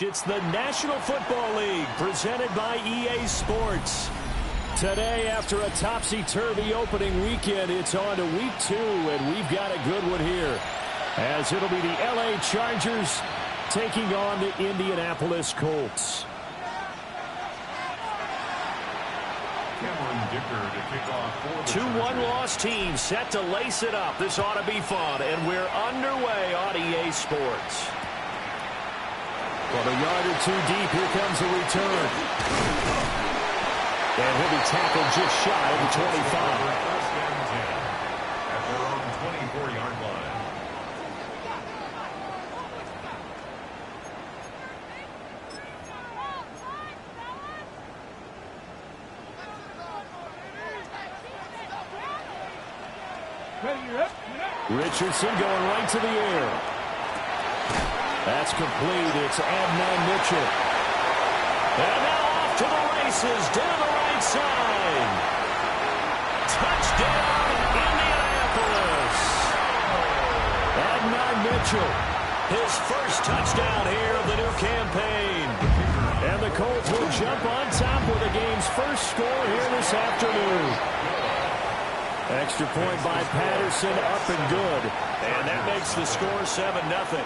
It's the National Football League presented by EA Sports. Today, after a topsy-turvy opening weekend, it's on to week 2, and we've got a good one here, as it'll be the LA Chargers taking on the Indianapolis Colts. 2-1 loss team set to lace it up. This ought to be fun, and we're underway on EA Sports. Well, a yard or two deep, here comes a return. And he'll be tackled just shy of the 25. At their own 24-yard line. Richardson going right to the air. That's complete. It's Adnan Mitchell. And now off to the races down the right side. Touchdown, Indianapolis. Adnan Mitchell, his first touchdown here of the new campaign. And the Colts will jump on top with the game's first score here this afternoon. Extra point by Patterson, up and good. And that makes the score 7-0.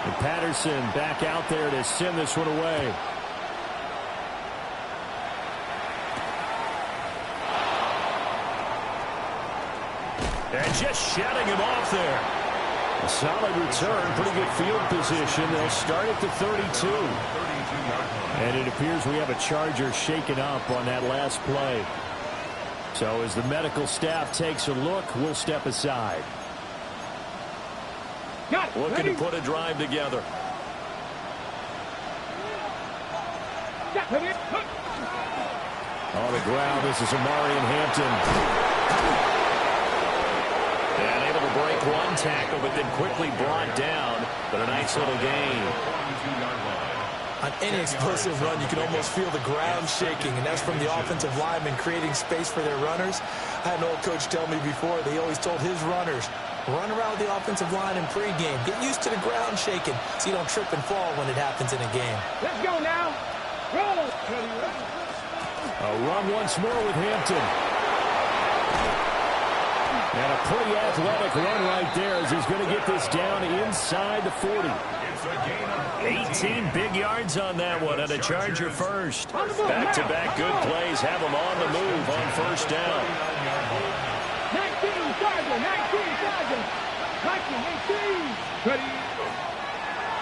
And Patterson back out there to send this one away. And just shutting him off there. A solid return, pretty good field position. They'll start at the 32. And it appears we have a Charger shaken up on that last play. So as the medical staff takes a look, we'll step aside. Looking to put a drive together. On the ground, this is Amarian Hampton. And able to break one tackle, but then quickly brought down. But a nice little gain. On any explosive run, you can almost feel the ground shaking, and that's from the offensive linemen creating space for their runners. I had an old coach tell me before, they always told his runners, run around the offensive line in pregame. Get used to the ground shaking so you don't trip and fall when it happens in a game. Let's go now. Roll. A run once more with Hampton. And a pretty athletic run right there as he's going to get this down inside the 40. 18 big yards on that one, and a Charger first. Back-to-back good plays have them on the move on first down. 19 Charger, 19 Charger. 19, 18.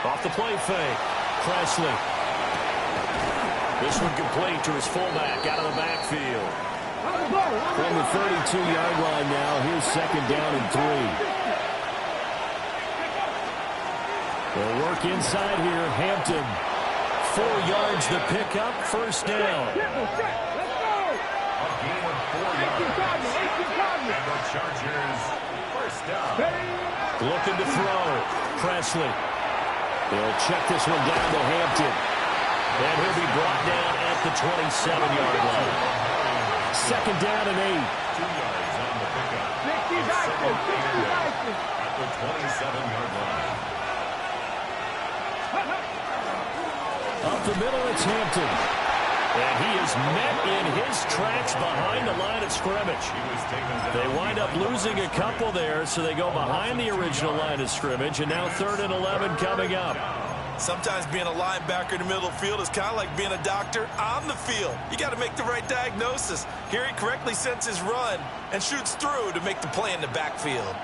Off the play fake, Presley. This one complete to his fullback out of the backfield. From the 32-yard line now, here's second down and 3. They'll work inside here. Hampton, 4 yards the pickup, first down. Let's go. A gain of 4 yards. And the Chargers first down. Looking to throw. Presley. They'll check this one down to Hampton. And he'll be brought down at the 27-yard line. Second down and 8. 2 yards on the pickup. 60 at the 27-yard line. Up the middle, it's Hampton. And he is met in his tracks behind the line of scrimmage. They wind up losing a couple there, so they go behind the original line of scrimmage, and now 3rd and 11 coming up. Sometimes being a linebacker in the middle of the field is kind of like being a doctor on the field. You got to make the right diagnosis. Here he correctly sets his run and shoots through to make the play in the backfield.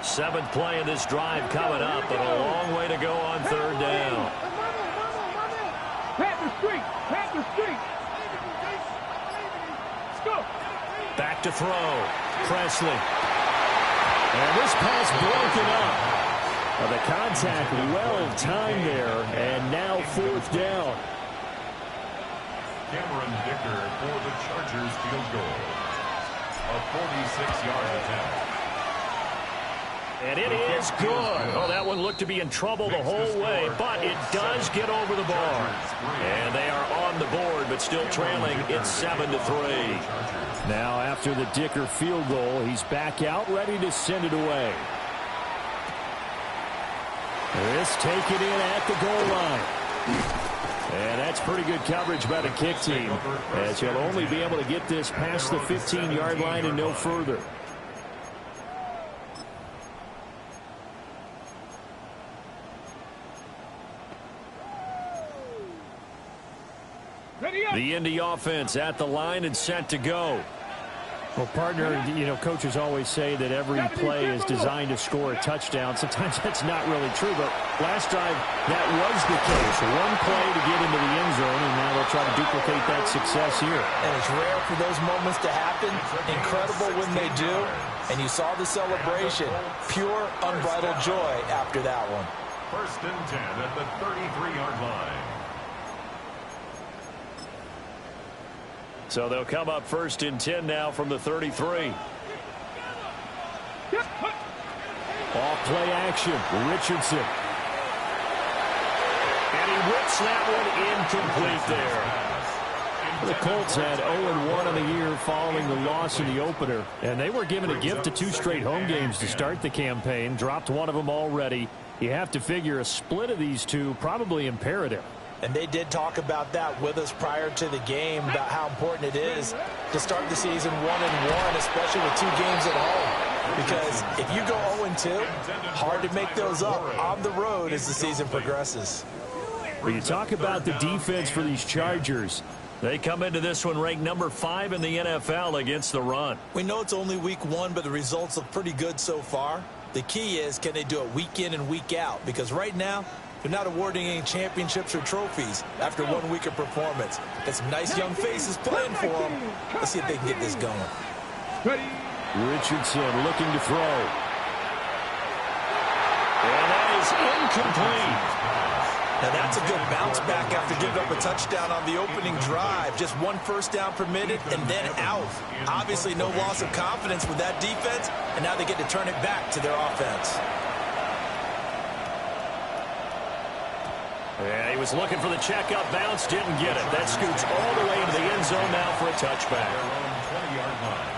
7th play of this drive coming up, but a long way to go on 3rd down. Panther Street. Panther Street. Let's go. Back to throw. Presley. And this pass broken up. The contact well timed there, and now 4th down. Cameron Dicker for the Chargers field goal. A 46-yard attempt. And it is good. Oh, that one looked to be in trouble the whole way, but it does get over the bar. And they are on the board, but still trailing. It's 7-3. Now, after the Dicker field goal, he's back out, ready to send it away. This taken in at the goal line. And that's pretty good coverage by the kick team, as he'll only be able to get this past the 15-yard line and no further. The Indy offense at the line and set to go. Well, partner, coaches always say that every play is designed to score a touchdown. Sometimes that's not really true, but last drive, that was the case. One play to get into the end zone, and now they'll try to duplicate that success here. And it's rare for those moments to happen. Incredible when they do. And you saw the celebration. Pure, unbridled joy after that one. 1st and 10 at the 33-yard line. So they'll come up 1st and 10 now from the 33. Off play action. Richardson. And he whips that one incomplete there. The Colts had 0-1 on the year following the loss in the opener. And they were given a gift of 2 straight home games to start the campaign. Dropped one of them already. You have to figure a split of these two probably imperative. And they did talk about that with us prior to the game, about how important it is to start the season 1-1, especially with 2 games at home. Because if you go 0-2, hard to make those up on the road as the season progresses. When you talk about the defense for these Chargers, they come into this one ranked number 5 in the NFL against the run. We know it's only week 1, but the results look pretty good so far. The key is, can they do it week in and week out? Because right now, they're not awarding any championships or trophies after 1 week of performance. Got some nice young faces playing for them. Let's see if they can get this going. Richardson looking to throw. And that is incomplete. Now that's a good bounce back after giving up a touchdown on the opening drive. Just 1 first down permitted and then out. Obviously no loss of confidence with that defense, and now they get to turn it back to their offense. Yeah, he was looking for the checkup bounce, didn't get it. That scoots all the way into the end zone now for a touchback. 20-yard line.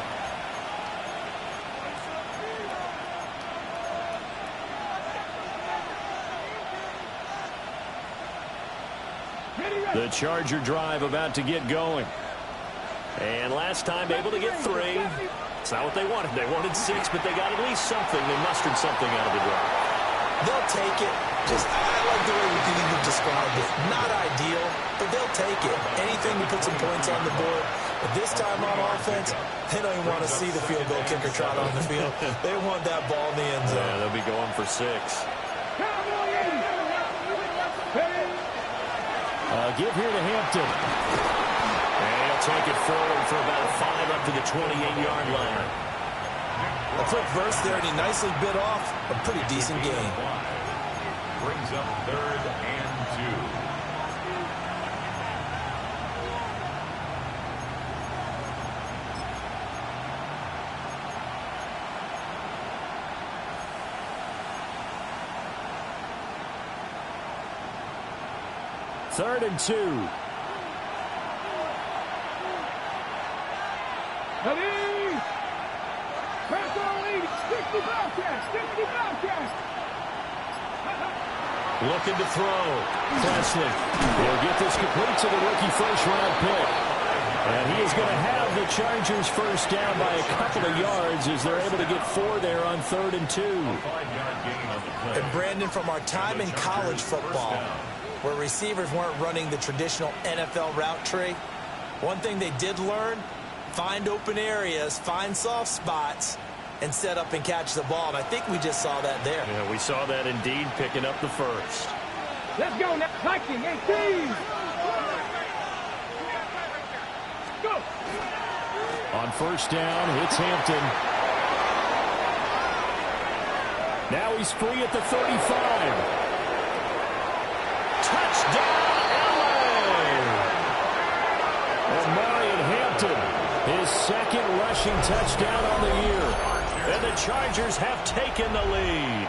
The Charger drive about to get going. And last time able to get 3. It's not what they wanted. They wanted 6, but they got at least something. They mustered something out of the drive. They'll take it. I like the way you described it. Not ideal, but they'll take it. Anything to put some points on the board. But this time on offense, they don't even want to see the field goal kicker trot on the field. They want that ball in the end zone. Yeah, they'll be going for 6. Give here to Hampton. And he'll take it forward for about 5 up to the 28-yard line. A quick burst there, and he nicely bit off a pretty decent gain. Brings up 3rd and 2. 3rd and 2. Ready? Press on lead. 60 Bobcats. 60 Bobcats. Looking to throw. Presley. He'll get this complete to the rookie first-round pick. And he is going to have the Chargers first down by a couple of yards as they're able to get 4 there on 3rd and 2. 5-yard gain on the play. And Brandon, from our time in college football, where receivers weren't running the traditional NFL route tree, one thing they did learn, find open areas, find soft spots, and set up and catch the ball. And I think we just saw that there. Yeah, we saw that indeed, picking up the first. Let's go now. Hiking 18. Go. On first down, it's Hampton. Now he's free at the 35. Touchdown, LA! And Marion Hampton, his second rushing touchdown on the year. And the Chargers have taken the lead.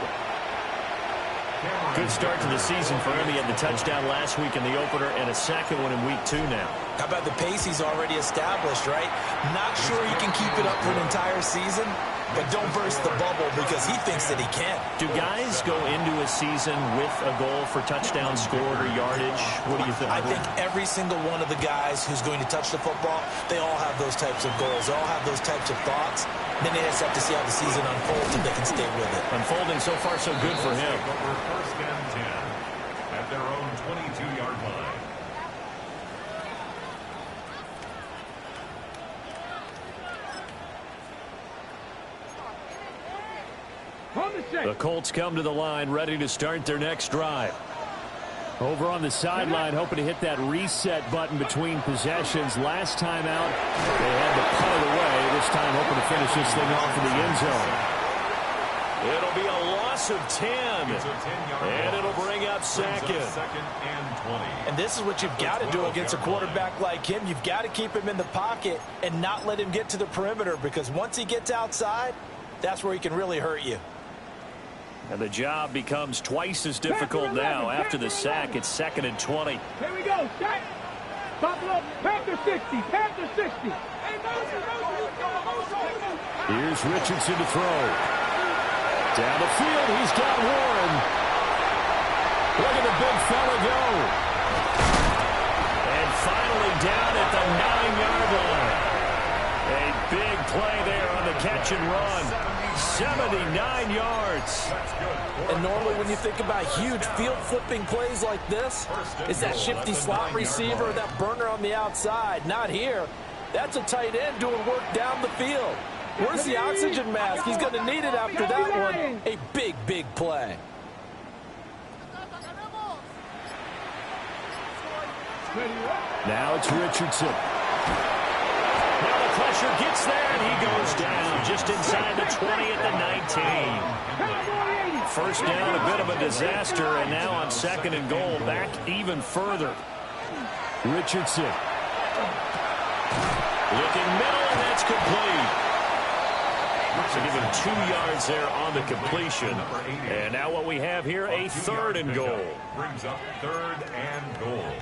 Good start to the season for him. He had the touchdown last week in the opener and a second one in week 2 now. How about the pace he's already established, right? Not sure he can keep it up for an entire season, but don't burst the bubble because he thinks that he can. Do guys go into a season with a goal for touchdown scored or yardage? What do you think? I think every single one of the guys who's going to touch the football, they all have those types of goals. They all have those types of thoughts. Then they just have to see how the season unfolds if they can stay with it. Unfolding so far so good for him. First and 10 at their own 22-yard line. The Colts come to the line, ready to start their next drive. Over on the sideline, hoping to hit that reset button between possessions. Last time out, they had to punt it away. This time, hoping to finish this thing off in the end zone. It'll be a loss of 10. And it'll bring up second. And this is what you've got to do against a quarterback like him. You've got to keep him in the pocket and not let him get to the perimeter, because once he gets outside, that's where he can really hurt you. And the job becomes twice as difficult now after the sack. It's 2nd and 20. Here we go. Shot. Buffalo. Panther 60. Panther 60. Here's Richardson to throw. Down the field, he's got Warren. Look at the big fella go. And finally down at the 9-yard line. A big play there on the catch and run. 79 yards. And normally when you think about huge field flipping plays like this, it's that shifty slot receiver, that burner on the outside. Not here. That's a tight end doing work down the field. Where's the oxygen mask? He's going to need it after that one. A big, big play. Now it's Richardson. Now the pressure gets there, and he goes down just inside the 20 at the 19. First down, a bit of a disaster, and now on 2nd and goal, back even further. Richardson. Looking middle, and that's complete. So give him 2 yards there on the completion. And now what we have here, a 3rd and goal. Brings up 3rd and goal.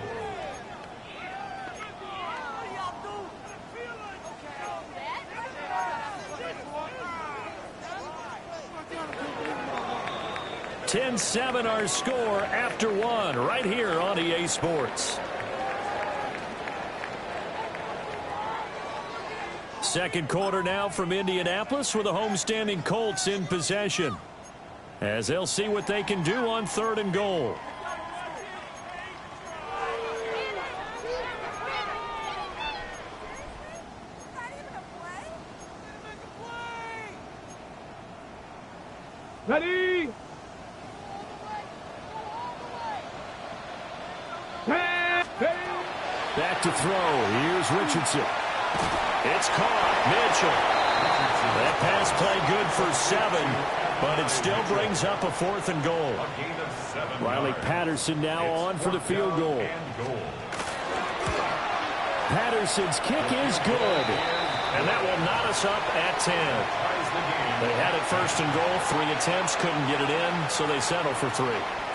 (10-7) our score after 1 right here on EA Sports. Second quarter now from Indianapolis with the homestanding Colts in possession, as they'll see what they can do on 3rd and goal. Ready? Back to throw. Here's Richardson. It's caught. Mitchell. That pass play good for 7, but it still brings up a 4th and goal. Riley Patterson now on for the field goal. Patterson's kick is good, and that will knot us up at 10. They had it 1st and goal, 3 attempts, couldn't get it in, so they settle for 3.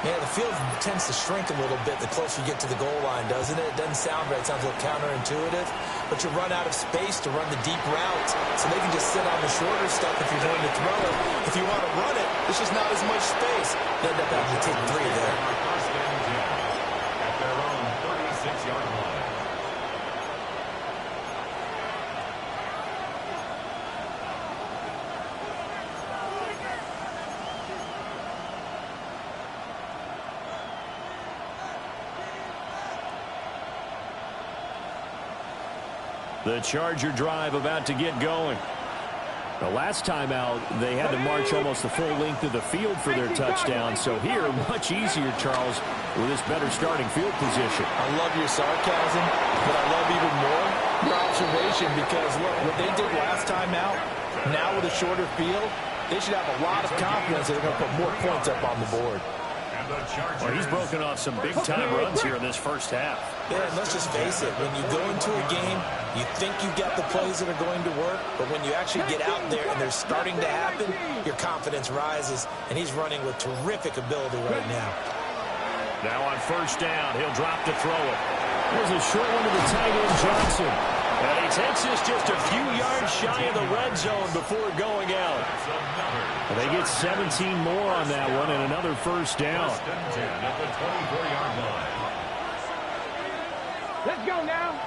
Yeah, the field tends to shrink a little bit the closer you get to the goal line, doesn't it? It doesn't sound right. It sounds a little counterintuitive. But you run out of space to run the deep routes, so they can just sit on the shorter stuff if you're going to throw it. If you want to run it, there's just not as much space. You end up having to take 3 there. At their own 36-yard line. The Charger drive about to get going. The last time out, they had to march almost the full length of the field for their touchdown. So here, much easier, Charles, with this better starting field position. I love your sarcasm, but I love even more your observation, because look, what they did last time out, now with a shorter field, they should have a lot of confidence that they're going to put more points up on the board. Well, he's broken off some big-time runs here in this first half. Yeah, and let's just face it. When you go into a game, you think you got the plays that are going to work, but when you actually get out there and they're starting to happen, your confidence rises, and he's running with terrific ability right now. Now on first down, he'll drop to throw it. There's a short one to the tight end, Johnson. And he takes this just a few yards shy of the red zone before going out. And they get 17 more on that one and another first down. Let's go now.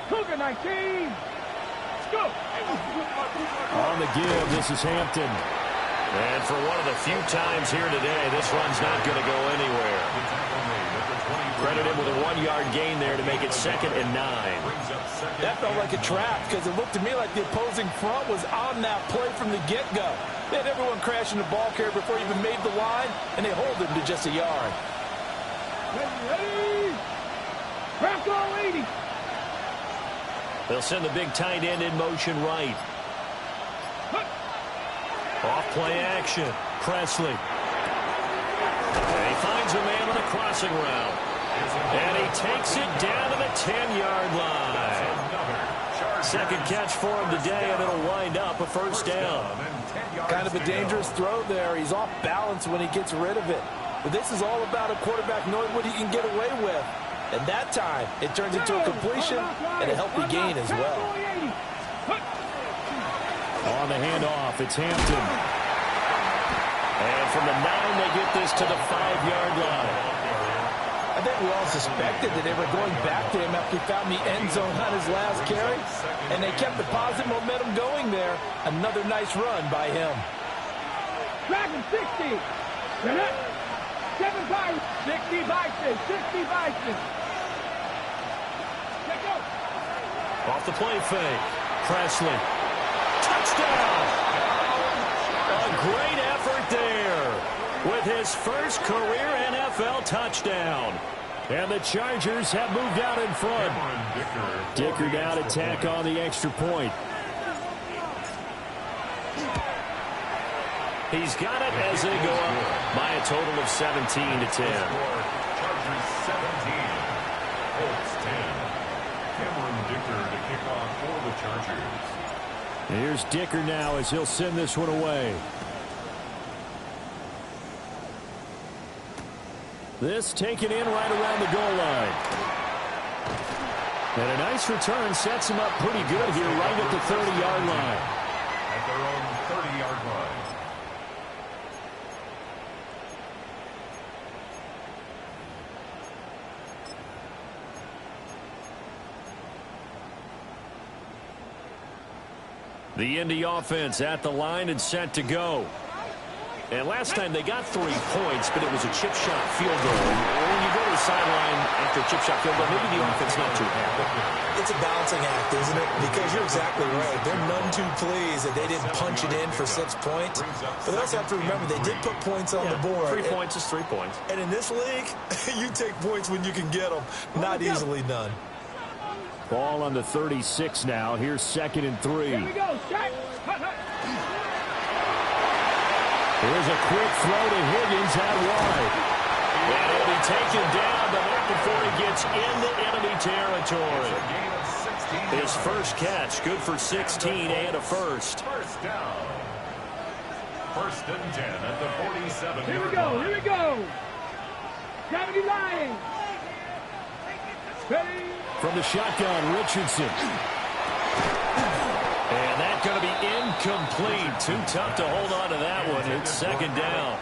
Cougar 19. Let's go. On the give, this is Hampton. And for one of the few times here today, this run's not going to go anywhere. Credit him with a 1-yard gain there to make it 2nd and 9. That felt like a trap because it looked to me like the opposing front was on that play from the get-go. They had everyone crashing the ball carrier before he even made the line, and they hold him to just a yard. Ready. Crack all 80. They'll send the big tight end in motion right. Off play action. Presley. And he finds a man on the crossing route. And he takes it down to the 10-yard line. Second catch for him today, and it'll wind up a first down. Kind of a dangerous throw there. He's off balance when he gets rid of it. But this is all about a quarterback knowing what he can get away with. And that time, it turns into a completion and a healthy gain as well. On the handoff, it's Hampton. And from the 9, they get this to the 5-yard line. I think we all suspected that they were going back to him after he found the end zone on his last carry, and they kept the positive momentum going there. Another nice run by him. Dragon 60. 7 Pirates. 60 Bison. 60 Bison. Let's go. Off the play fake. Presley. Touchdown. A great effort there with his first career NFL touchdown. And the Chargers have moved out in front. Dicker now to tack on the extra point. He's got it as they go up by a total of 17 to 10. Chargers 17, Colts 10. Cameron Dicker to kick off for the Chargers. Here's Dicker now as he'll send this one away. This taken in right around the goal line. And a nice return sets him up pretty good here right at the 30-yard line. At their own 30-yard line. The Indy offense at the line and set to go. And last time they got 3 points, but it was a chip shot field goal. When you go to the sideline after a chip shot field goal, maybe the offense not too happy. It's a balancing act, isn't it? Because you're exactly right. They're none too pleased that they didn't punch it in for 6 points. But they also have to remember they did put points on the board. 3 points is 3 points. And in this league, you take points when you can get them. Not easily done. Ball on the 36 now. Here's 2nd and 3. Here we go. Shot. Here's a quick throw to Higgins out wide. And he'll be taken down, but not before he gets into enemy territory. His first catch, good for 16 and a first. First down. 1st and 10 at the 47-yard line. Here we go. Here we go. Gravity line. Ready. From the shotgun, Richardson. And that's going to be incomplete. Too tough to hold on to that one. It's 2nd down.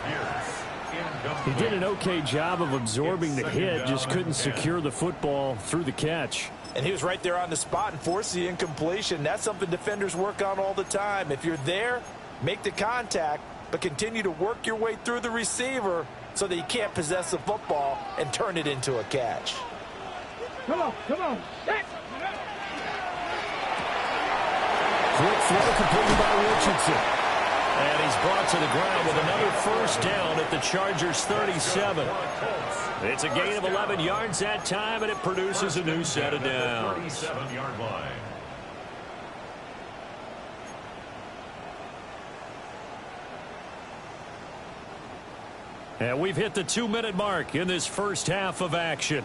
He did an okay job of absorbing the hit, just couldn't secure the football through the catch. And he was right there on the spot and forced the incompletion. That's something defenders work on all the time. If you're there, make the contact, but continue to work your way through the receiver so that you can't possess the football and turn it into a catch. Come on. Come on. Set. Quick throw completed by Richardson. And he's brought to the ground with another first down at the Chargers' 37. It's a gain of 11 yards that time, and it produces a new set of downs. 37-yard line. And we've hit the 2-minute mark in this first half of action.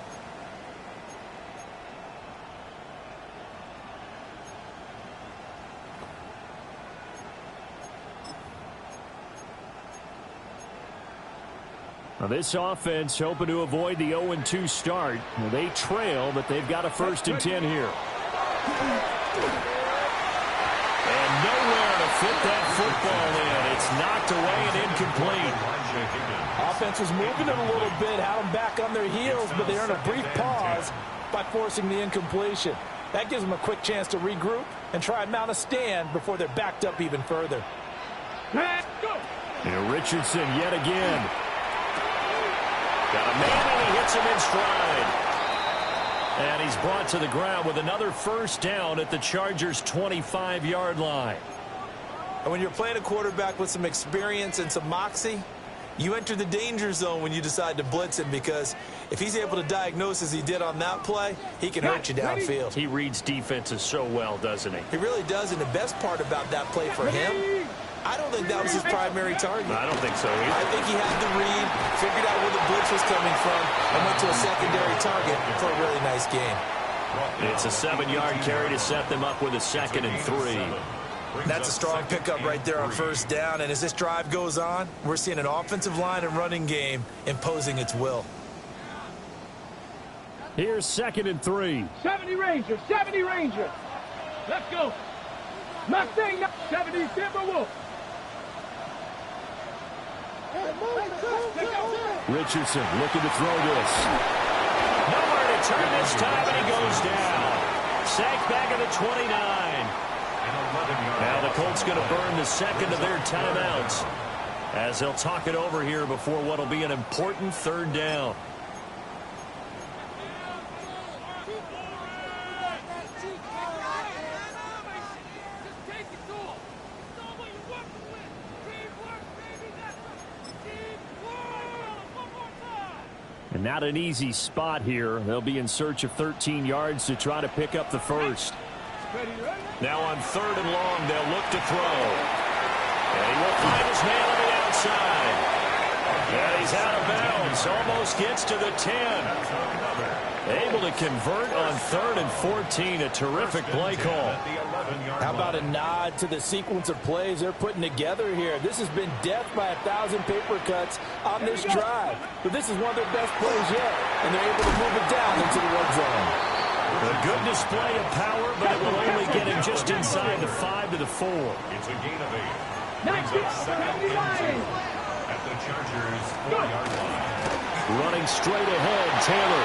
Now this offense hoping to avoid the 0-2 start. They trail, but they've got a 1st and 10 here. And nowhere to fit that football in. It's knocked away and incomplete. Offense was moving it a little bit, had them back on their heels, but they earned a brief pause by forcing the incompletion. That gives them a quick chance to regroup and try and mount a stand before they're backed up even further. And Richardson yet again. Got a man and he hits him in stride. And he's brought to the ground with another 1st down at the Chargers' 25-yard line. And when you're playing a quarterback with some experience and some moxie, you enter the danger zone when you decide to blitz him, because if he's able to diagnose as he did on that play, he can hurt you downfield. He reads defenses so well, doesn't he? He really does, and the best part about that play for him, I don't think that was his primary target. I don't think so either. I think he had the read, figured out where the blitz was coming from, and went to a secondary target for a really nice game. It's a 7-yard carry to set them up with a 2nd and 3. That's a strong pickup right there on 1st down, and as this drive goes on, we're seeing an offensive line and running game imposing its will. Here's 2nd and 3. 70 Rangers, 70 Rangers. Let's go. Mustang, 70 Timberwolf. Richardson looking to throw this. Nowhere to turn this time, and he goes down. Sacked back at the 29. Now the Colts going to burn the 2nd of their timeouts as they'll talk it over here before what will be an important 3rd down. And not an easy spot here. They'll be in search of 13 yards to try to pick up the 1st. Now on 3rd and long, they'll look to throw. And he will find his man on the outside. And he's out of bounds. Almost gets to the 10. Able to convert on 3rd and 14. A terrific play call. How about a nod to the sequence of plays they're putting together here? This has been death by 1,000 paper cuts on this drive. But this is one of their best plays yet, and they're able to move it down into the red zone. A good display of power, but it will only get him just inside the 5 to the 4. It's a gain of 8. Brings up 2nd and 2 at the Chargers' 4-yard line. Running straight ahead, Taylor.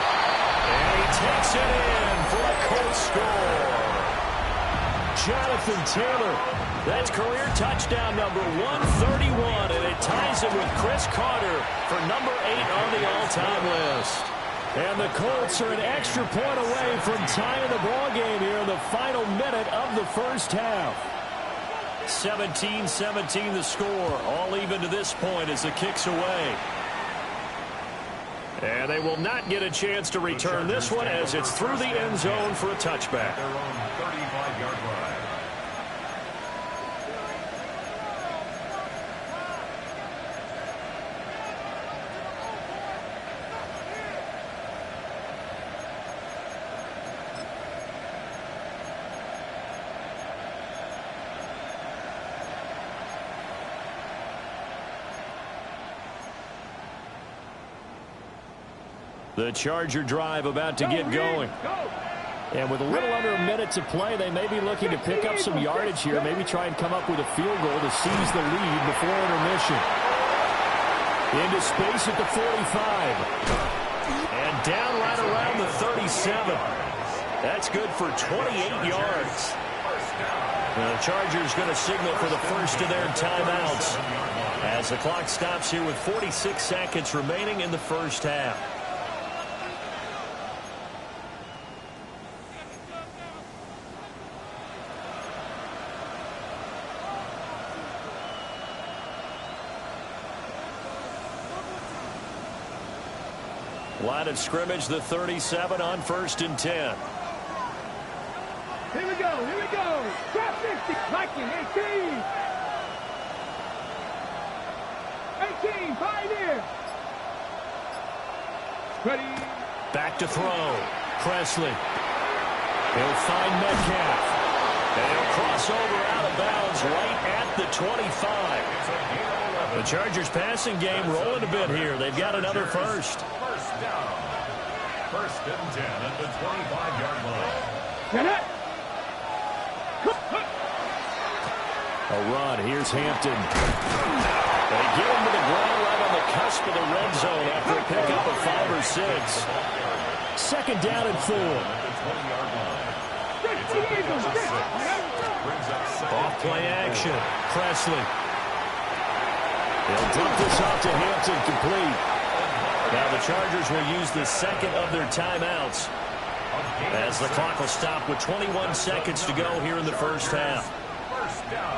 And he takes it in for a Colts score. Jonathan Taylor, that's career touchdown number 131, and it ties him with Chris Carter for number 8 on the all-time list. And the Colts are an extra point away from tying the ball game here in the final minute of the 1st half. 17-17 the score, all even to this point as the kick's away. And they will not get a chance to return this one as it's through the end zone for a touchback. Their own 35-yard line. The Charger drive about to get going. And with a little under a minute to play, they may be looking to pick up some yardage here, maybe try and come up with a field goal to seize the lead before intermission. Into space at the 45. And down right around the 37. That's good for 28 yards. The Chargers going to signal for the 1st of their timeouts as the clock stops here with 46 seconds remaining in the 1st half. Line of scrimmage, the 37 on 1st and 10. Here we go, here we go. Drop 60, Viking, 18. 18, pioneer. Ready. Back to throw. Presley. He'll find Metcalf. And he'll cross over out of bounds right at the 25. The Chargers passing game rolling a bit here. They've got another first. First down. First and 10 at the 25-yard line. Get it. A run. Here's Hampton. They get him to the ground right on the cusp of the red zone after a pickup of 5 or 6. Second down and 4. Off play action. Presley. They'll dump this off to Hampton, complete. Now the Chargers will use the second of their timeouts as the clock will stop with 21 seconds to go here in the first half.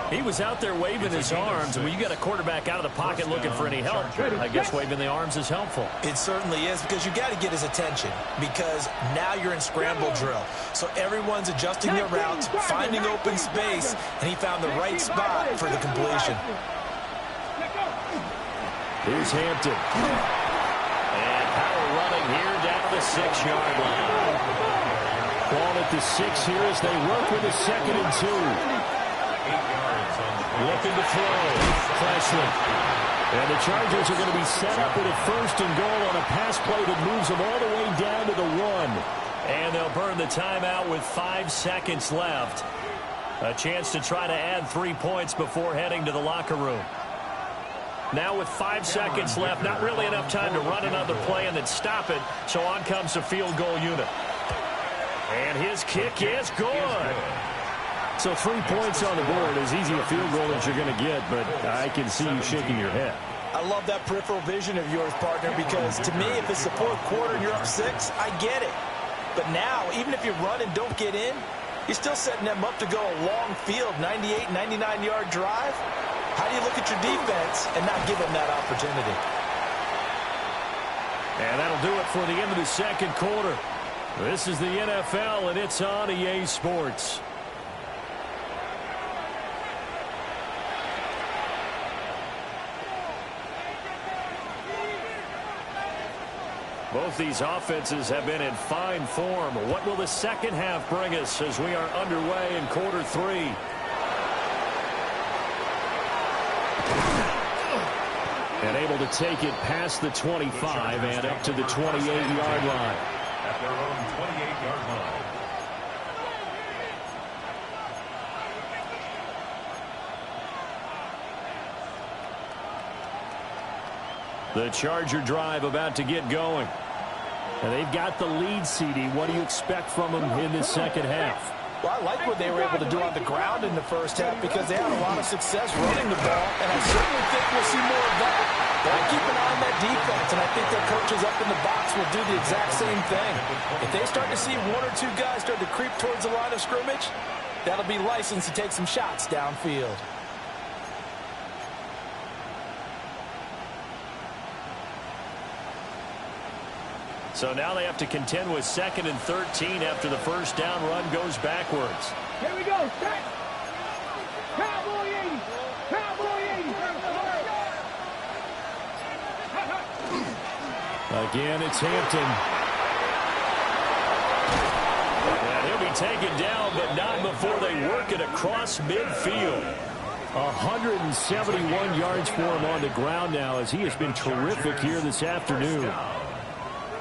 He was out there waving his arms, and when you got a quarterback out of the pocket looking for any help, I guess waving the arms is helpful. It certainly is, because you got to get his attention, because now you're in scramble drill. So everyone's adjusting their routes, finding open space, and he found the right spot for the completion. Here's Hampton. And power running here down the 6-yard line. Ball at the 6 here as they work with a 2nd and 2. Looking to throw. Presley. And the Chargers are going to be set up with a 1st and goal on a pass play that moves them all the way down to the 1. And they'll burn the timeout with 5 seconds left. A chance to try to add 3 points before heading to the locker room. Now with 5 seconds left, not really enough time to run another play and then stop it. So on comes the field goal unit. And his kick is good. So 3 points on the board, as easy a field goal as you're going to get, but I can see you shaking your head. I love that peripheral vision of yours, partner, because to me, if it's the 4th quarter and you're up 6, I get it. But now, even if you run and don't get in, you're still setting them up to go a long field, 98, 99-yard drive. How do you look at your defense and not give them that opportunity? And that'll do it for the end of the 2nd quarter. This is the NFL, and it's on EA Sports. Both these offenses have been in fine form. What will the second half bring us as we are underway in quarter 3? And able to take it past the 25 and up to the 28-yard line. At their own 28-yard line. The Charger drive about to get going. And they've got the lead, CD. What do you expect from them in this second half? Well, I like what they were able to do on the ground in the first half because they had a lot of success running the ball, and I certainly think we'll see more of that. They'll keep an eye on that defense, and I think their coaches up in the box will do the exact same thing. If they start to see 1 or 2 guys start to creep towards the line of scrimmage, that'll be licensed to take some shots downfield. So now they have to contend with 2nd and 13 after the first down run goes backwards. Here we go. Set. Cowboy 80. Cowboy 80. Again, it's Hampton. And he'll be taken down, but not before they work it across midfield. 171 yards for him on the ground now, as he has been terrific here this afternoon.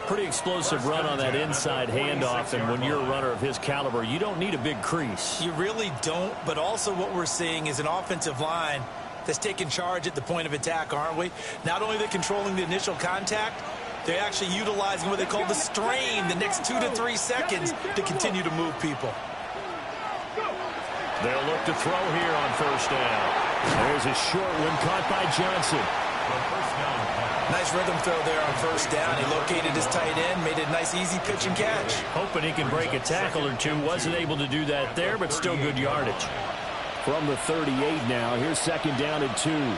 Pretty explosive run on that inside handoff, and when you're a runner of his caliber, you don't need a big crease. You really don't, but also what we're seeing is an offensive line that's taking charge at the point of attack, aren't we? Not only are they controlling the initial contact, they're actually utilizing what they call the strain, the next 2 to 3 seconds to continue to move people. They'll look to throw here on first down. There's a short one caught by Johnson. Nice rhythm throw there on first down. He located his tight end, made a nice easy pitch and catch. Hoping he can break a tackle or two. Wasn't able to do that there, but still good yardage. From the 38 now, here's 2nd down and 2. 19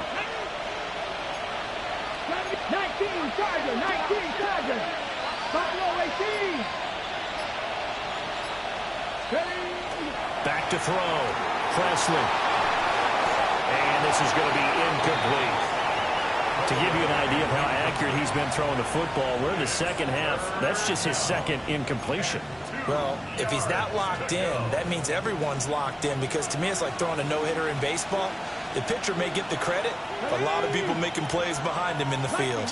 Charger. 19 Charger. Buffalo 18. Back to throw. Presley. And this is going to be incomplete. To give you an idea of how accurate he's been throwing the football. We're in the second half. That's just his second incompletion. Well, if he's not locked in, that means everyone's locked in, because to me it's like throwing a no-hitter in baseball. The pitcher may get the credit, but a lot of people making plays behind him in the field.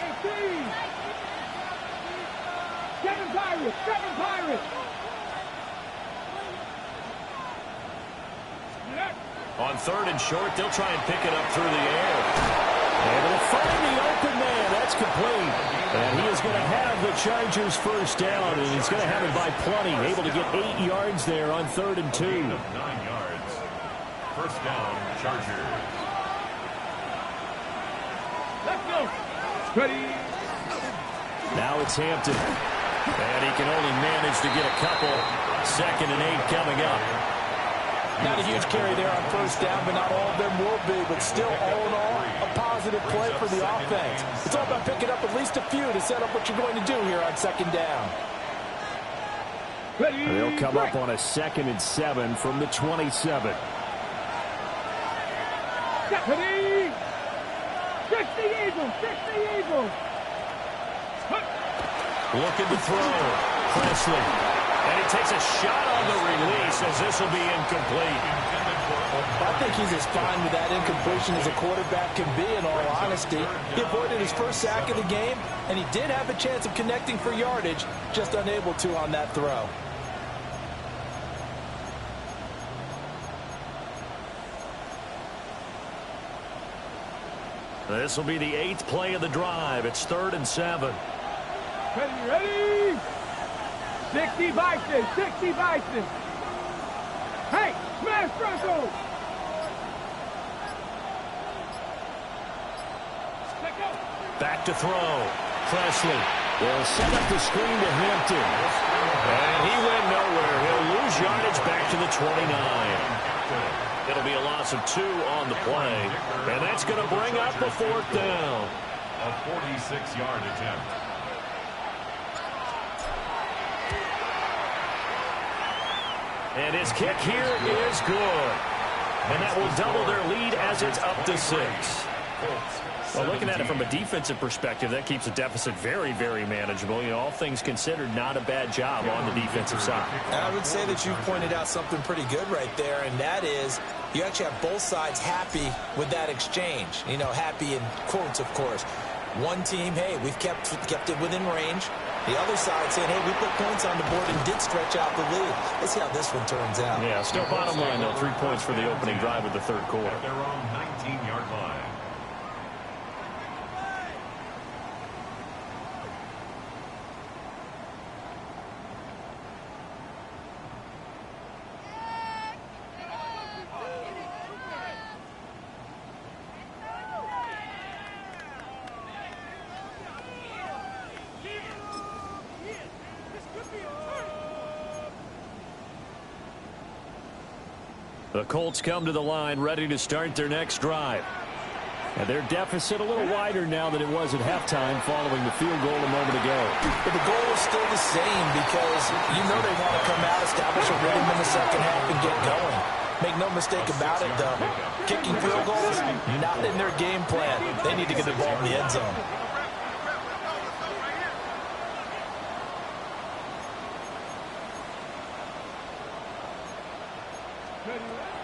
Seven Pirates! Seven Pirates! On third and short, they'll try and pick it up through the air. Able to find the open man. That's complete. And he is going to have the Chargers first down, and he's going to have it by plenty. Able to get 8 yards there on 3rd and 2. 9 yards. First down, Chargers. Let's go! Ready? Now it's Hampton. And he can only manage to get a couple. 2nd and 8 coming up. Not a huge carry there on first down, but not all of them will be. But still, all in all, a positive play for the offense. It's all about picking up at least a few to set up what you're going to do here on 2nd down. They'll come up on a 2nd and 7 from the 27. Ready? 60 Eagles! 60 Eagles! Looking to throw. Presley. And he takes a shot on the release as this will be incomplete. I think he's as fine with that incompletion as a quarterback can be, in all honesty. He avoided his first sack of the game, and he did have a chance of connecting for yardage, just unable to on that throw. This will be the 8th play of the drive. It's 3rd and 7. Ready? 60 Bison! 60 Bison! Hey! Smash Bronco! Back to throw. Presley will set up the screen to Hampton. And he went nowhere. He'll lose yardage back to the 29. It'll be a loss of 2 on the play. And that's going to bring up the 4th down. A 46-yard attempt. And his kick here is good. And that will double their lead as it's up to 6. Well, looking at it from a defensive perspective, that keeps the deficit very, very manageable. You know, all things considered, not a bad job on the defensive side. And I would say that you've pointed out something pretty good right there, and that is you actually have both sides happy with that exchange. You know, happy in quotes, of course. One team, hey, we've kept it within range. The other side saying, hey, we put points on the board and did stretch out the lead. Let's see how this one turns out. Yeah, still bottom line, though, 3 points for the opening drive of the 3rd quarter. At their own 19-yard line. The Colts come to the line ready to start their next drive. And their deficit a little wider now than it was at halftime following the field goal a moment ago. But the goal is still the same, because you know they want to come out, establish a rhythm in the second half, and get going. Make no mistake about it, though. Kicking field goals, not in their game plan. They need to get the ball in the end zone.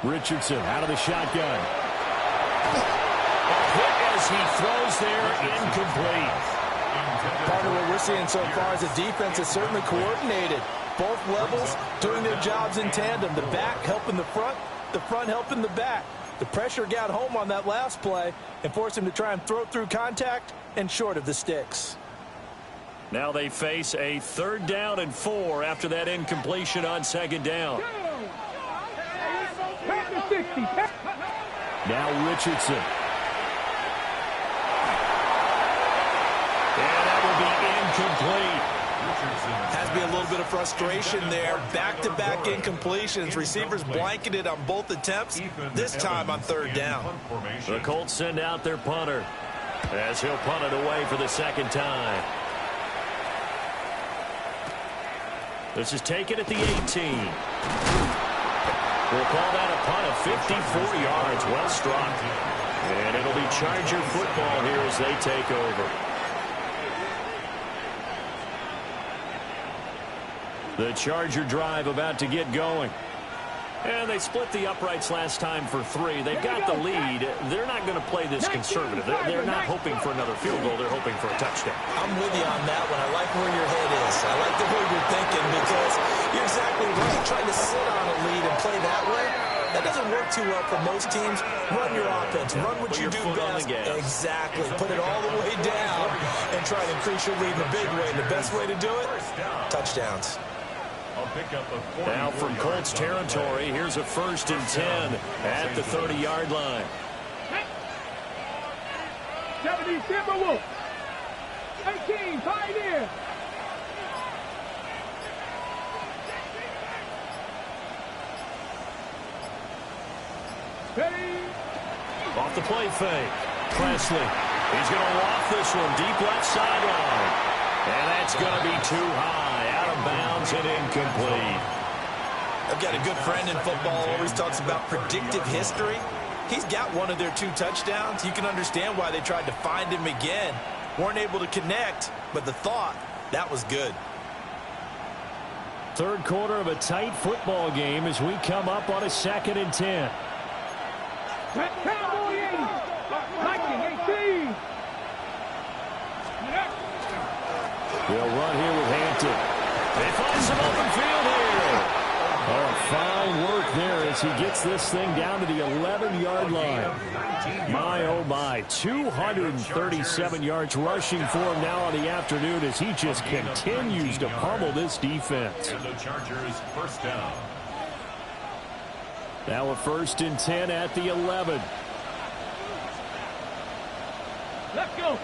Richardson out of the shotgun. A hit as he throws there, incomplete. Part of what we're seeing so far is the defense is certainly coordinated. Both levels doing their jobs in tandem. The back helping the front helping the back. The pressure got home on that last play and forced him to try and throw through contact and short of the sticks. Now they face a 3rd down and 4 after that incompletion on 2nd down. Now Richardson. And that will be incomplete. Has to be a little bit of frustration there. Back-to-back incompletions. Receivers blanketed on both attempts, this time on 3rd down. The Colts send out their punter as he'll punt it away for the 2nd time. This is taken at the 18. We'll call that a punt of 54 yards. Well struck. And it'll be Charger football here as they take over. The Charger drive about to get going. And they split the uprights last time for 3. They've got the lead. They're not going to play this conservative. They're not hoping for another field goal. They're hoping for a touchdown. I'm with you on that one. I like where your head is. I like the way you're thinking because you're exactly right. Trying to sit on a lead and play that way, that doesn't work too well for most teams. Run your offense. Run what you do best. Exactly. Put it all the way down and try to increase your lead in a big way. And the best way to do it, touchdowns. Now from Colts territory, here's a 1st and 10 at the 30-yard line. 70 Timberwolves. 18 Pioneer. Ready. Off the play fake. Presley. He's going to loft this one deep left sideline. And that's going to be too high. Out of bounds and incomplete. I've got a good friend in football, always talks about predictive history. He's got one of their 2 touchdowns. You can understand why they tried to find him again. Weren't able to connect, but the thought, that was good. Third quarter of a tight football game as we come up on a 2nd and 10. Cowboy 80. Viking 18. They'll run here with Hampton. They find some open field here. Oh, fine work there as he gets this thing down to the 11-yard line. My, oh, my. 237 yards rushing for him now on the afternoon as he just continues to pummel this defense. And the Chargers first down. Now a 1st and 10 at the 11. Let's go.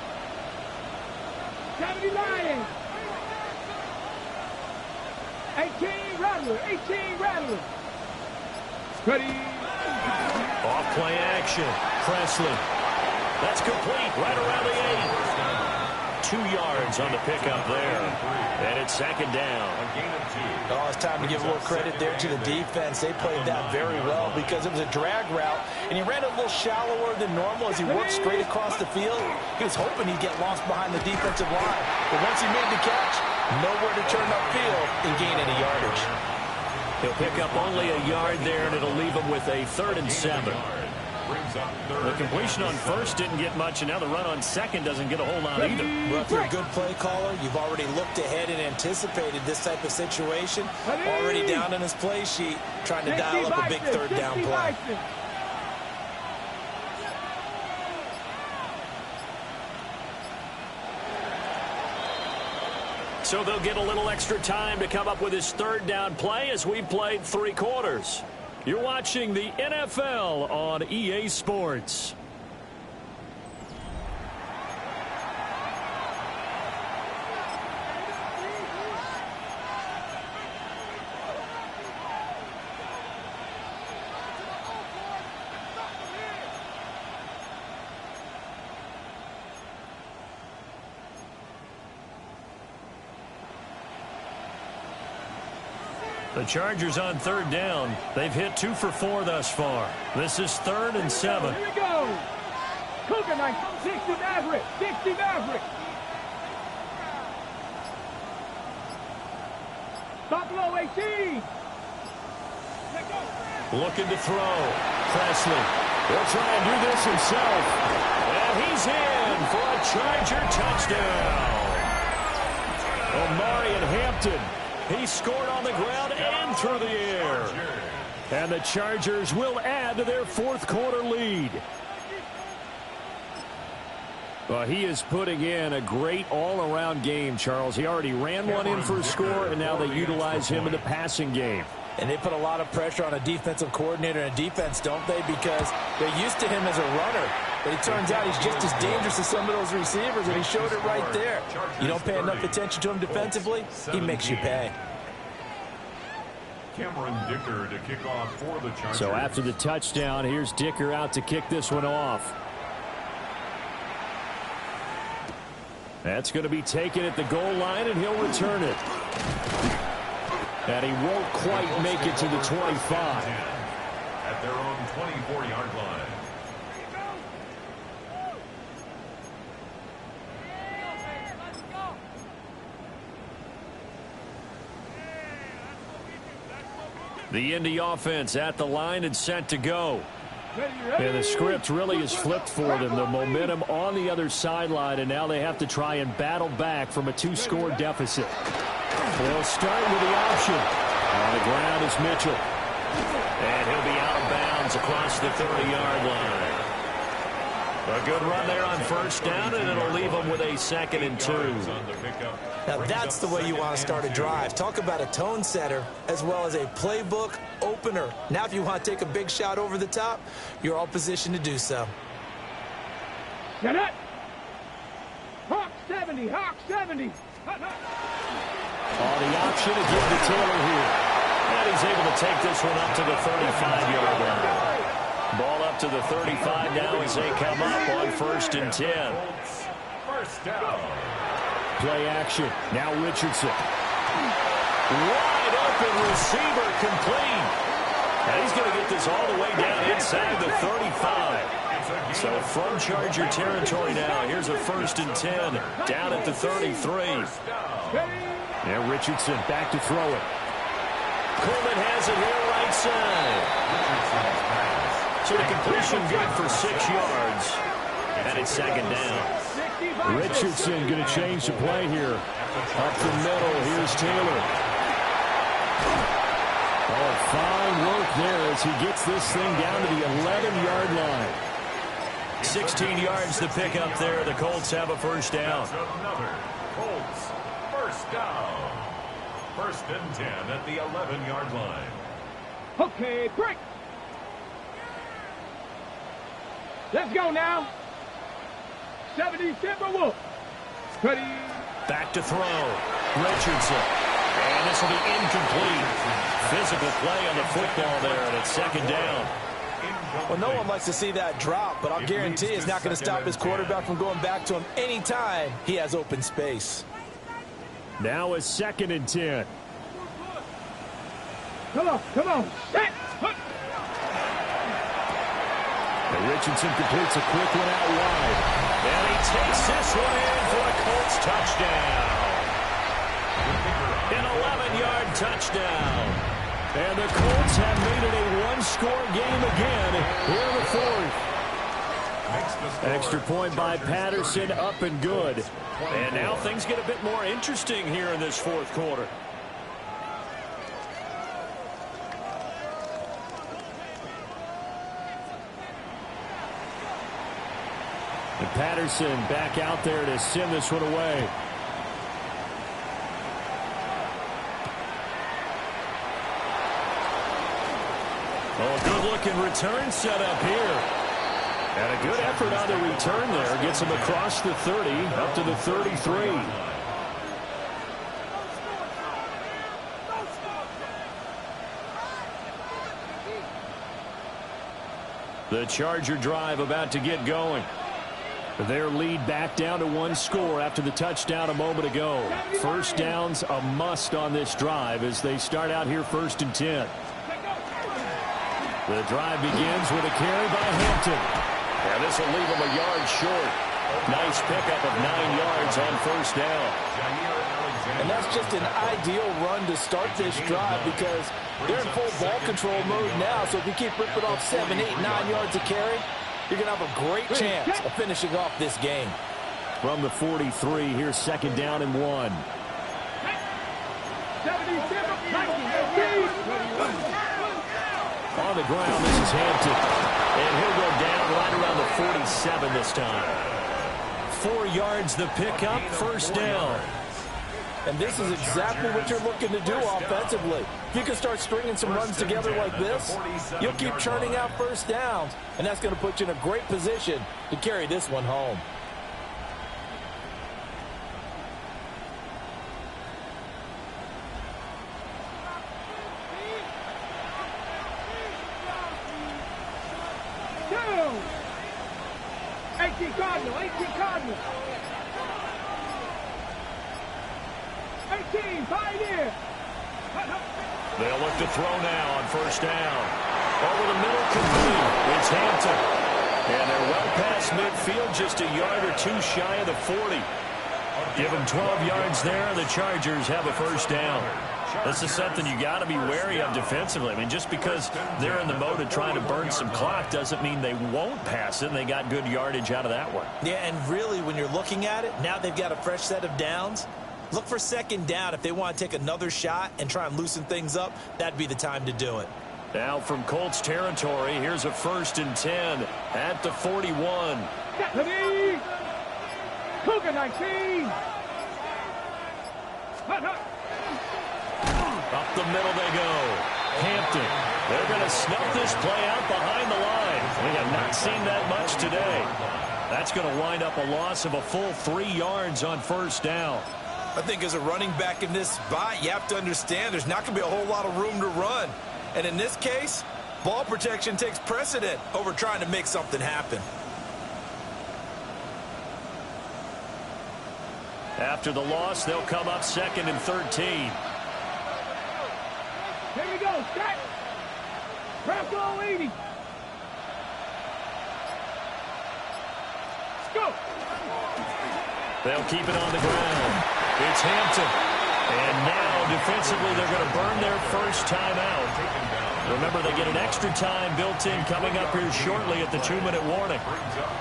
70 Lions. 18 Rattler. 18 Rattler. Ready. Off play action. Presley. That's complete right around the 8. 2 yards on the pickup there. And it's 2nd down. Oh, it's time to give a little credit there to the defense. They played that very well because it was a drag route, and he ran a little shallower than normal as he worked straight across the field. He was hoping he'd get lost behind the defensive line. But once he made the catch, nowhere to turn upfield and gain any yardage. He'll pick up only a yard there, and it'll leave him with a 3rd and 7. The completion on 1st didn't get much, and now the run on 2nd doesn't get a whole lot either. Well, if you're a good play caller, you've already looked ahead and anticipated this type of situation. Already down in his play sheet, trying to dial up a big 3rd down play. So they'll get a little extra time to come up with his 3rd down play as we played 3 quarters. You're watching the NFL on EA Sports. The Chargers on 3rd down. They've hit 2 for 4 thus far. This is 3rd and 7. Here we go. Cougar Knight, 60 Maverick. 60 Maverick. Buffalo 18. Looking to throw. Presley. He'll try and do this himself. And he's in for a Charger touchdown. Omari and Hampton. He scored on the ground and through the air. And the Chargers will add to their 4th quarter lead. Well, he is putting in a great all-around game, Charles. He already ran one in for a score, and now they utilize him in the passing game. And they put a lot of pressure on a defensive coordinator and defense, don't they? Because they're used to him as a runner. But it turns out he's just as dangerous as some of those receivers, and he showed it right there. You don't pay enough attention to him defensively, he makes you pay. Cameron Dicker to kick off for the Chargers. So after the touchdown, here's Dicker out to kick this one off. That's going to be taken at the goal line, and he'll return it. And he won't quite make it to the 25. At their own 24-yard line. The Indy offense at the line and set to go. And the script really is flipped for them. The momentum on the other sideline, and now they have to try and battle back from a 2-score deficit. They'll start with the option. On the ground is Mitchell. And he'll be out of bounds across the 30-yard line. A good run there on first down, and it'll leave them with a 2nd and 2. Now that's the way you want to start a drive. Talk about a tone setter as well as a playbook opener. Now if you want to take a big shot over the top, you're all positioned to do so. Get it! Hawk 70, Hawk 70. On the option again to Taylor here. And he's able to take this one up to the 35-yard line. Ball up to the 35 now as they come up on 1st and 10. First down. Play action. Now Richardson. Wide open receiver complete. And he's going to get this all the way down inside the 35. So from Charger territory now. Here's a 1st and 10 down at the 33. Now Richardson back to throw it. Coleman has it here right side. So the completion good for 6 yards. And it's 2nd down. Richardson going to change the play here. Up the middle, here's Taylor. Oh, fine work there as he gets this thing down to the 11-yard line. 16 yards to pick up there. The Colts have a 1st down. Another Colts first down. 1st and 10 at the 11-yard line. Okay, break. Let's go now. 70 Timberwolves. Ready. Back to throw. Richardson. And this will be incomplete. Physical play on the football there, and it's 2nd down. Well, no one likes to see that drop, but I'll guarantee it's not going to stop his quarterback from going back to him anytime he has open space. Now a 2nd and 10. Come on, come on. Set. And Richardson completes a quick one out wide. And he takes this one in for a Colts touchdown. An 11-yard touchdown. And the Colts have made it a 1-score game again here in the 4th. Extra point by Patterson, up and good. And now things get a bit more interesting here in this 4th quarter. And Patterson back out there to send this one away. Oh, good-looking return set up here. And a good effort on the return there. Gets him across the 30, up to the 33. The Charger drive about to get going. Their lead back down to 1 score after the touchdown a moment ago. 1st down's a must on this drive as they start out here 1st and 10. The drive begins with a carry by Hampton. And this will leave them a yard short. Nice pickup of 9 yards on 1st down. And that's just an ideal run to start this drive because they're in full ball control mode now. So if you keep ripping off 7, 8, 9 yards of carry, you're going to have a great chance of finishing off this game. From the 43, here's 2nd down and 1. On the ground, this is Hampton. And he'll go down right around the 47 this time. 4 yards the pickup, 1st down. And this is exactly what you're looking to do offensively. If you can start stringing some runs together like this, you'll keep churning out 1st downs, and that's going to put you in a great position to carry this one home. Two. 18 Cardinal, 18 Cardinal. 18, Pioneer. They'll look to throw now on 1st down. Over the middle, complete. It's Hampton. And they're well past midfield, just a yard or 2 shy of the 40. Give them 12 yards there, and the Chargers have a 1st down. This is something you got to be wary of defensively. I mean, just because they're in the mode of trying to burn some clock doesn't mean they won't pass it, and they got good yardage out of that one. Yeah, and really, when you're looking at it, now they've got a fresh set of downs. Look for second down. If they want to take another shot and try and loosen things up, that'd be the time to do it. Now from Colts territory, here's a 1st and 10 at the 41. Cougar 19. Up the middle they go. Hampton. They're going to snuff this play out behind the line. We have not seen that much today. That's going to wind up a loss of a full 3 yards on 1st down. I think as a running back in this spot, you have to understand there's not going to be a whole lot of room to run. And in this case, ball protection takes precedent over trying to make something happen. After the loss, they'll come up 2nd and 13. Here we go, set. Bronco 80. Let's go. They'll keep it on the ground. It's Hampton. And now, defensively, they're going to burn their first timeout. Remember, they get an extra time built in coming up here shortly at the 2-minute warning.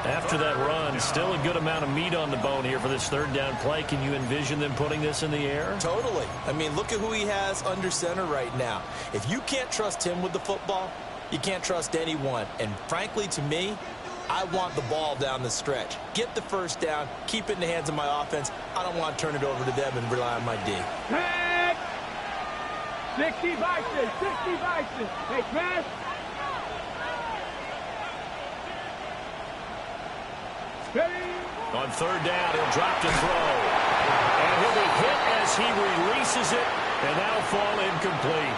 After that run, still a good amount of meat on the bone here for this 3rd down play. Can you envision them putting this in the air? Totally. I mean, look at who he has under center right now. If you can't trust him with the football, you can't trust anyone. And frankly, to me, I want the ball down the stretch. Get the 1st down, keep it in the hands of my offense. I don't want to turn it over to them and rely on my D. 60 vices, 60 vices. Hey, smash. Ready. On 3rd down, he'll drop to throw. And he'll be hit as he releases it, and that'll fall incomplete.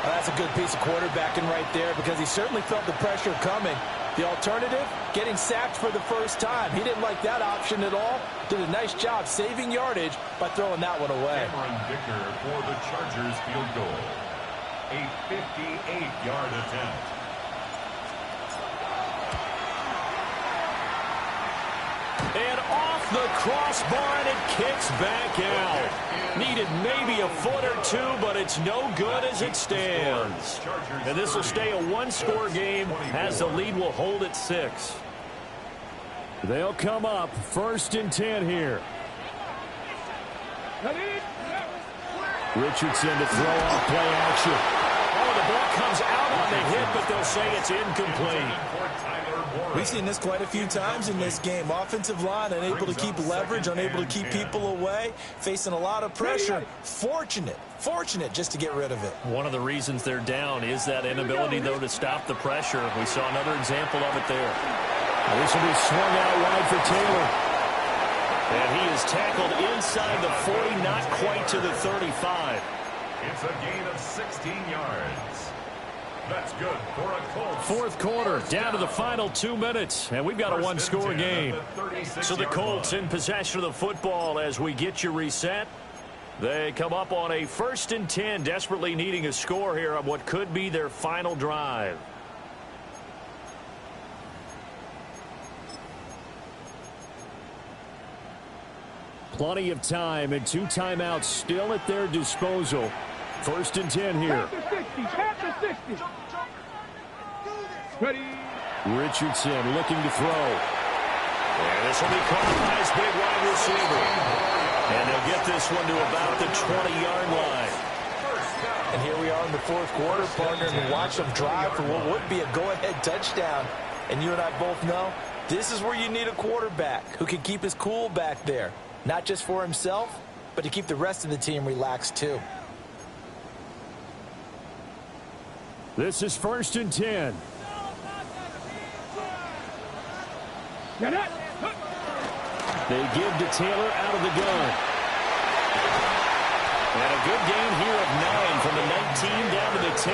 Well, that's a good piece of quarterbacking right there because he certainly felt the pressure coming. The alternative, getting sacked for the 1st time. He didn't like that option at all. Did a nice job saving yardage by throwing that one away. Cameron Dicker for the Chargers field goal. A 58-yard attempt. And off the crossbar, and it kicks back out. Needed maybe a foot or two, but it's no good as it stands. And this will stay a 1-score game as the lead will hold at 6. They'll come up 1st and 10 here. Richardson to throw off play action. Oh, the ball comes out on the hit, but they'll say it's incomplete. We've seen this quite a few times in this game. Offensive line unable to keep leverage, unable to keep people away, facing a lot of pressure. Fortunate just to get rid of it. One of the reasons they're down is that inability, though, to stop the pressure. We saw another example of it there. This will be swung out wide for Taylor. And he is tackled inside the 40, not quite to the 35. It's a gain of 16 yards. That's good for a Colts. 4th quarter, down to the final 2 minutes, and we've got a 1-score game. So the Colts in possession of the football as we get you reset. They come up on a 1st and 10, desperately needing a score here on what could be their final drive. Plenty of time and 2 timeouts still at their disposal. 1st and 10 here. Past the 60. Ready. Richardson looking to throw. And this will be caught by his big wide receiver. And they'll get this one to about the 20-yard line. And here we are in the 4th quarter, partner, and watch them drive for what would be a go-ahead touchdown. And you and I both know this is where you need a quarterback who can keep his cool back there. Not just for himself, but to keep the rest of the team relaxed too. This is 1st and 10. They give to Taylor out of the gun. And a good gain here of 9 from the 19 down to the 10.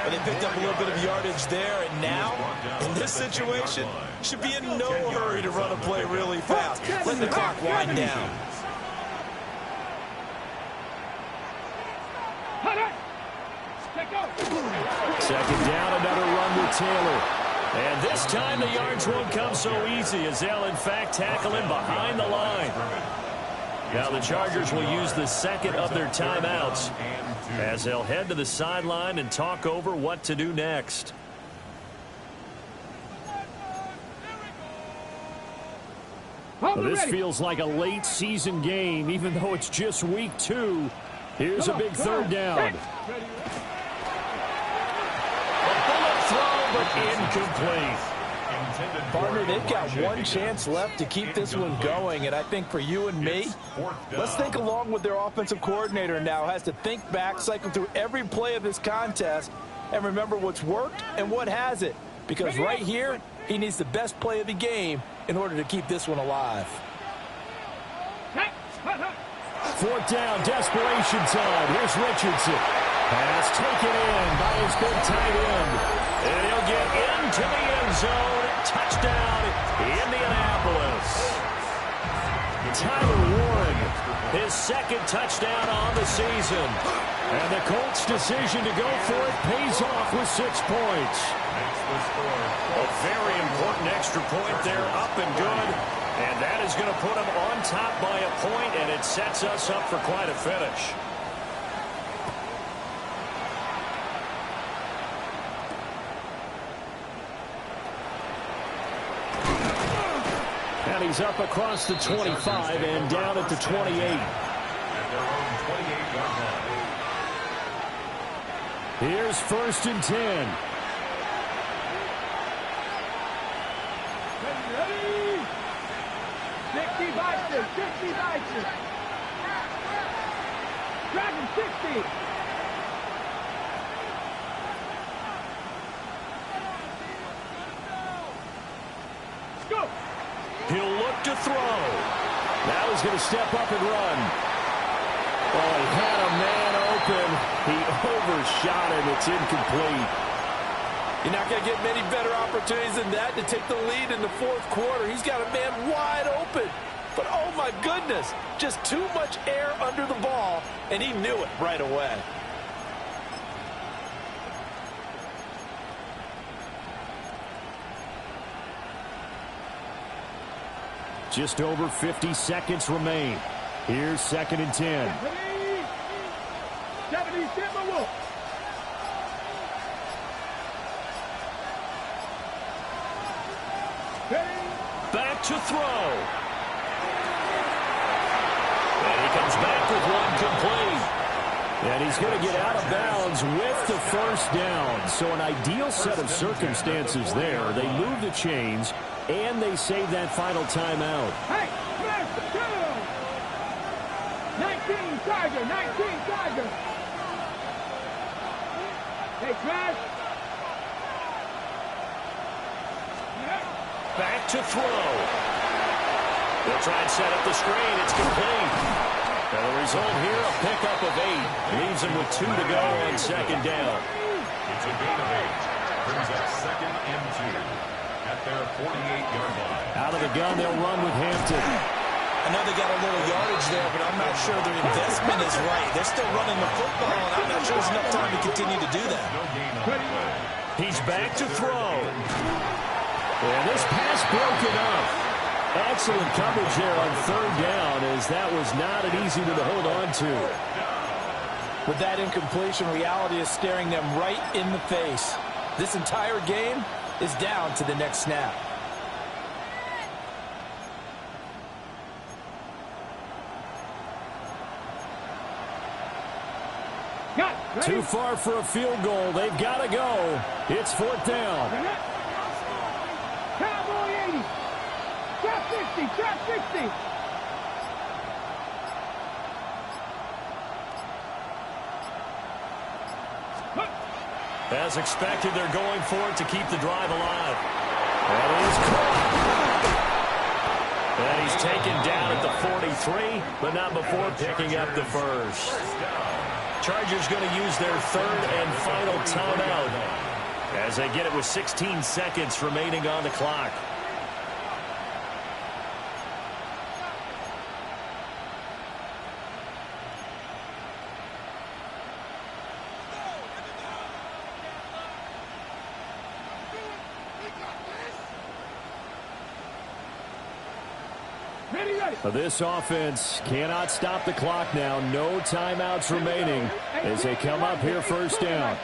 But they picked up a little bit of yardage there, and now, in this situation, should be in no hurry to run a play really fast. Let the clock wind down. Second down, another run with Taylor. And this time the yards won't come so easy as they'll, in fact, tackle him behind the line. Now the Chargers will use the second of their timeouts as they'll head to the sideline and talk over what to do next. Well, this feels like a late season game, even though it's just week 2. Here's a big third down. A bullet throw, but incomplete. Partner, they've got one chance left to keep this one going, and I think for you and me, let's think along with their offensive coordinator now. Has to think back, cycle through every play of this contest, and remember what's worked and what hasn't. Because right here, he needs the best play of the game in order to keep this one alive. Fourth down, desperation time. Here's Richardson. Pass taken in by his big tight end. And he'll get into the end zone. Touchdown, Indianapolis. Tyler Warren, his second touchdown on the season. And the Colts' decision to go for it pays off with 6 points. A very important extra point there, up and good. And that is going to put them on top by a point, and it sets us up for quite a finish. And he's up across the 25 and down at the 28. Here's 1st and 10. Ready? 60 Bison, 60 Bison. Dragon 60. Go. He'll look to throw. Now he's going to step up and run. Oh, he had a man open. He overshot him. It's incomplete. You're not going to get many better opportunities than that to take the lead in the 4th quarter. He's got a man wide open. But, oh, my goodness, just too much air under the ball, and he knew it right away. Just over 50 seconds remain. Here's 2nd and 10. 70 Timberwolves. Back to throw. And he comes back with one complete. And he's going to get out of bounds with the 1st down. So an ideal set of circumstances there. They move the chains, and they save that final timeout. Hey, first down. 19 Tiger, 19 Tiger. Hey, Crash. Back to throw. They'll try and set up the screen. It's complete. And the result here, a pickup of 8. Leaves him with 2 to go on 2nd down. It's a gain of 8. Brings up 2nd and 2 at their 48-yard line. Out of the gun, they'll run with Hampton. I know they got a little yardage there, but I'm not sure their investment is right. They're still running the football, and I'm not sure there's enough time to continue to do that. No gain on the play. He's back to throw. And this pass broken up. Excellent coverage there on 3rd down, as that was not an easy one to hold on to. With that incompletion, reality is staring them right in the face. This entire game is down to the next snap. Too far for a field goal. They've got to go. It's 4th down. Cowboy 80. Trap 60, trap 60. As expected, they're going for it to keep the drive alive. And he's caught. And he's taken down at the 43, but not before picking up the 1st. Chargers going to use their 3rd and final timeout as they get it with 16 seconds remaining on the clock. This offense cannot stop the clock now. No timeouts remaining as they come up here first down.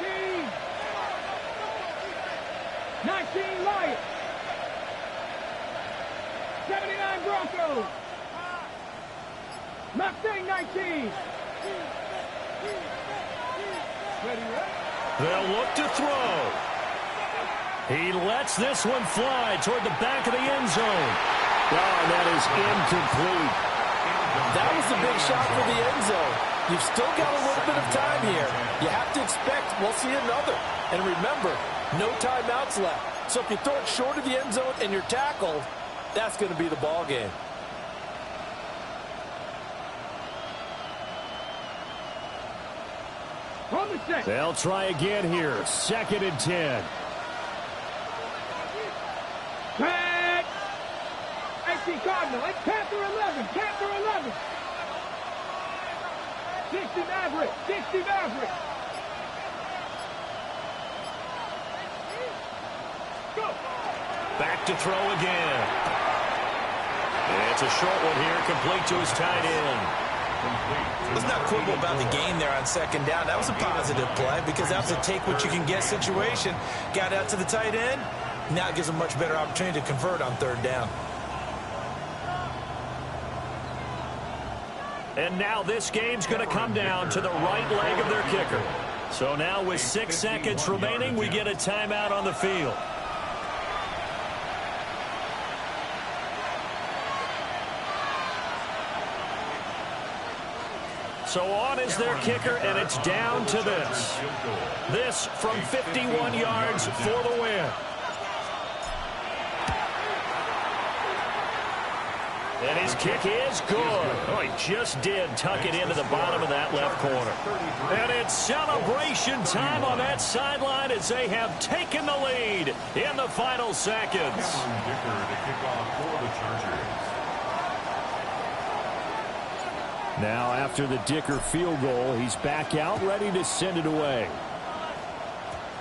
19 Lions. 79 Broncos. Mustang 19. They'll look to throw. He lets this one fly toward the back of the end zone. Oh, that is incomplete. That was the big shot for the end zone. You've still got a little bit of time here. You have to expect we'll see another. And remember, no timeouts left. So if you throw it short of the end zone and you're tackled, that's going to be the ball game. They'll try again here. 2nd and 10. Pat! 18 Cardinal. It's Panther 11. Panther 11. 60 Maverick. 60 Maverick. Go. Back to throw again. It's a short one here, complete to his tight end. Let's not quibble about the gain there on 2nd down. That was a positive play because that was a take-what-you-can-get situation. Got out to the tight end. Now it gives them a much better opportunity to convert on 3rd down. And now this game's going to come down to the right leg of their kicker. So now with 6 seconds remaining, we get a timeout on the field. So on is their kicker, and it's down to this. This from 51 yards for the win. And his kick is good. Oh, he just did tuck it into the bottom of that left corner. And it's celebration time on that sideline as they have taken the lead in the final seconds. Now, after the Dicker field goal, he's back out, ready to send it away.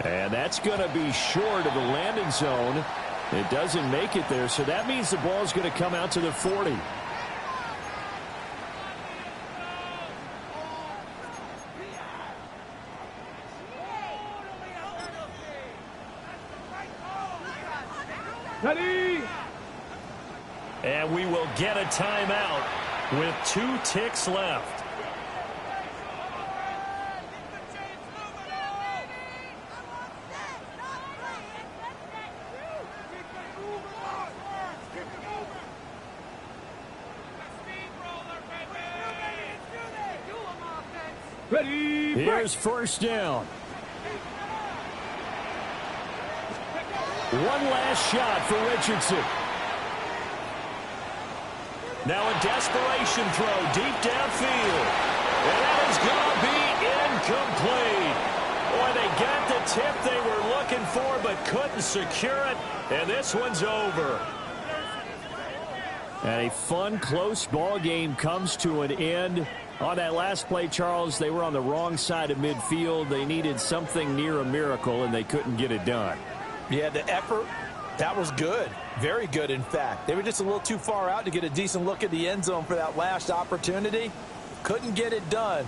And that's going to be short of the landing zone. It doesn't make it there, so that means the ball's going to come out to the 40. Ready? And we will get a timeout with 2 ticks left. Ready? Here's first down. One last shot for Richardson. Now a desperation throw deep downfield. And that is going to be incomplete. Boy, they got the tip they were looking for but couldn't secure it. And this one's over. And a fun, close ball game comes to an end. On that last play, Charles, they were on the wrong side of midfield. They needed something near a miracle, and they couldn't get it done. Yeah, the effort, that was good. Very good, in fact. They were just a little too far out to get a decent look at the end zone for that last opportunity. Couldn't get it done.